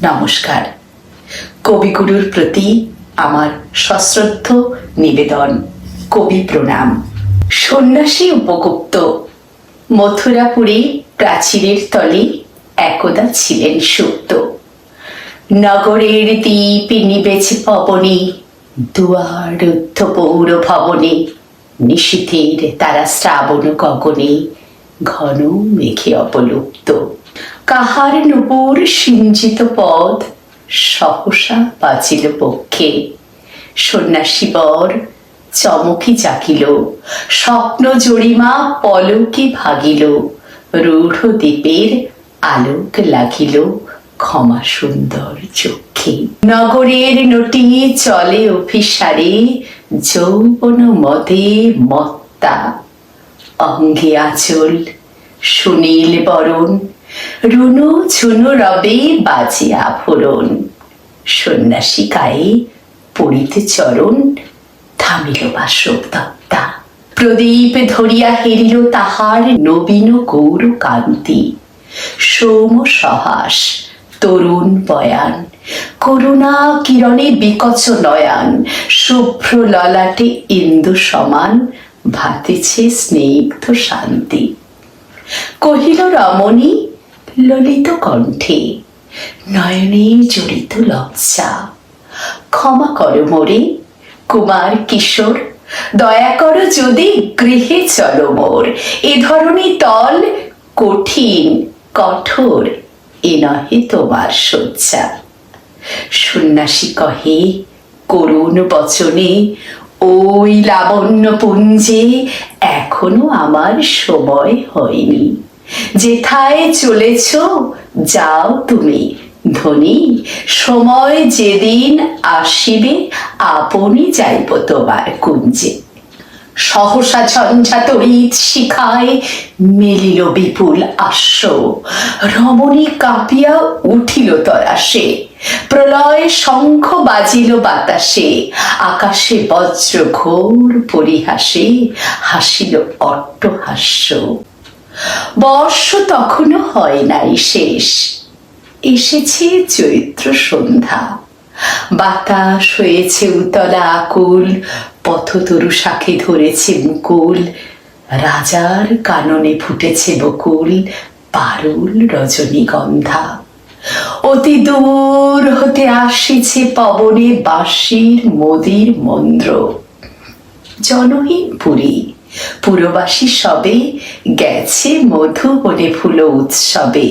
নমস্কার। কবিগুরুর প্রতি আমার সশ্রদ্ধ নিবেদন, কবি প্রণাম। সন্ন্যাসী উপগুপ্ত মথুরাপুরী প্রাচীরের তলে একদা ছিলেন সুপ্ত। নগরের দ্বীপ নিবেছে পবনে, দুয়ার রুদ্ধ পৌর ভবনে, নিশীথের তারা শ্রাবণ গগনে, ঘন মেঘে অবলুপ্ত। কাহার নূপুর সিঞ্চিত পদ সহসা বাজিল পক্ষে, সন্ন্যাসী বর চমকি জাগিল, স্বপ্ন জরিমা পলকে ভাগিল, রূঢ় দ্বীপের আলোক লাগিল ক্ষমা সুন্দর চক্ষে। নগরের নটি চলে অভিসারে, যৌবন মদে মত্তা, অঙ্গে আঁচল সুনীল বরণ, রুনু ঝুনু রবে বাজে আভরণ। সন্ন্যাসী গায়ে পড়িতে চরণ, থামিল বাসব দত্তা। প্রদীপ ধরিয়া হেরিল তাহার নবীন গৌর কান্তি, সৌম সহাস তরুণ বয়ান, করুণা কিরণে বিকচ নয়ান, শুভ্র ললাটে ইন্দু সমান, ভাতিছে স্নিগ্ধ শান্তি। কহিল রমণী ললিত কণ্ঠে, নয়নে জড়িত লজ্জা, ক্ষমা কর মোরে কুমার কিশোর, দয়া কর যদি গৃহে চলো মোর। এ ধরনী তল কঠিন কঠোর, এ নহে তোমার শয্যা। সন্ন্যাসী কহে করুণ বচনে, ওই লাবণ্য পুঞ্জে এখনো আমার সময় হয়নি। যেথায় চলেছ যাও তুমি ধনী, সময় যেদিন আসিবে আপনি যাইব তোমার কুঞ্জে। সহসা ঝঞ্ঝা তড়িৎ শিখায় মেলিল বিপুল আশ্ব, রমণী কাঁপিয়া উঠিল তরাসে, প্রলয় শঙ্খ বাজিল বাতাসে, আকাশে বজ্র ঘোর পরিহাসে, হাসিল অট্টহাস্য। বর্ষ তখনও হয় নাই শেষ, এসেছে চৈত্র সন্ধ্যা, বাতাস হয়েছে উতলা আকুল, পথতরু শাখে ধরেছে মুকুল, রাজার কাননে ফুটেছে বকুল, পারুল রজনীগন্ধা। অতি দূর হতে আসিছে পবনে বাঁশির মদির মন্দ্র। জনহীন পুরী পুরবাসী সবে, গেছে মধুবনে ফুল উৎসবে।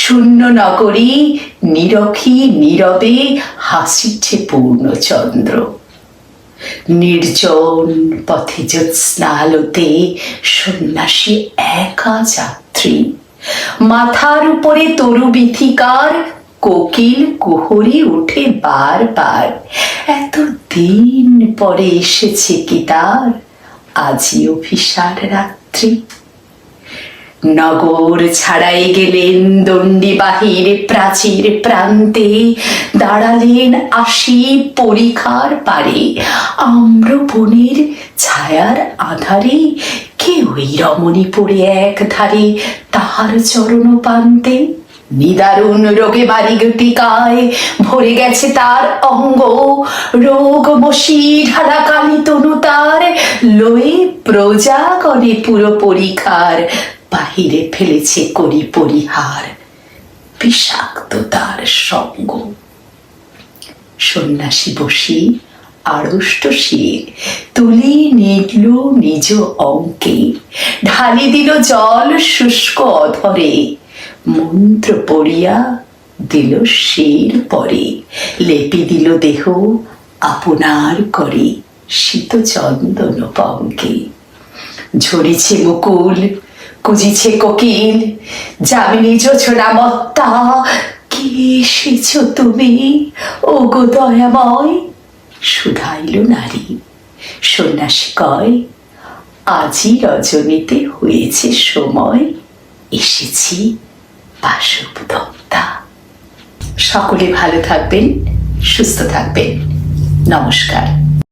শূন্য নগরী নিরখী নীরবে, হাসিছে পূর্ণচন্দ্র। নির্জন পথে জ্যোৎস্নালোতে সন্ন্যাসী একা যাত্রী, মাথার উপরে তরু বিথিকার, কোকিল কুহরি উঠে বার বার। এত দিন পরে এসেছে কি তার আজি অভিসার রাত্রি। নগর ছাড়াই গেলেন দণ্ডী বাহির প্রাচীর প্রান্তে, দাঁড়ালেন আসি পরিখার পারে, আম্র বনের ছায়ার আধারে, কে ওই রমণী পড়ে এক ধারে তাহার চরণ পান্তে। নিদারুণ রোগে বারিগটিকায় ভরে গেছে তার অঙ্গ, রোগ বসি ঢালা কালী তনু তার, লয়ে প্রজা করে পুরো পরিখার, বাহিরে ফেলেছে করি পরিহার, বিষাক্ত তার সঙ্গ। সন্ন্যাসী বসি আড়ষ্ট শির তুলি নিল নিজ অঙ্কে, ঢালি দিল জল শুষ্ক অধরে, মন্ত্র পড়িয়া দিল শির পরে, লেপি দিল দেহ আপনার করে, শীত চন্দন পঙ্কে। ঝরিছে মুকুল কুজিছে কোকিল, যামিনী যোছনা মত্তা, কে এসেছ তুমি ওগো দয়াময়। শুধাইল নারী, সন্ন্যাসী কয়, আজি রজনীতে হয়েছে সময়, এসেছি বাসব দত্তা। সকলে ভালো থাকবেন, সুস্থ থাকবেন। নমস্কার।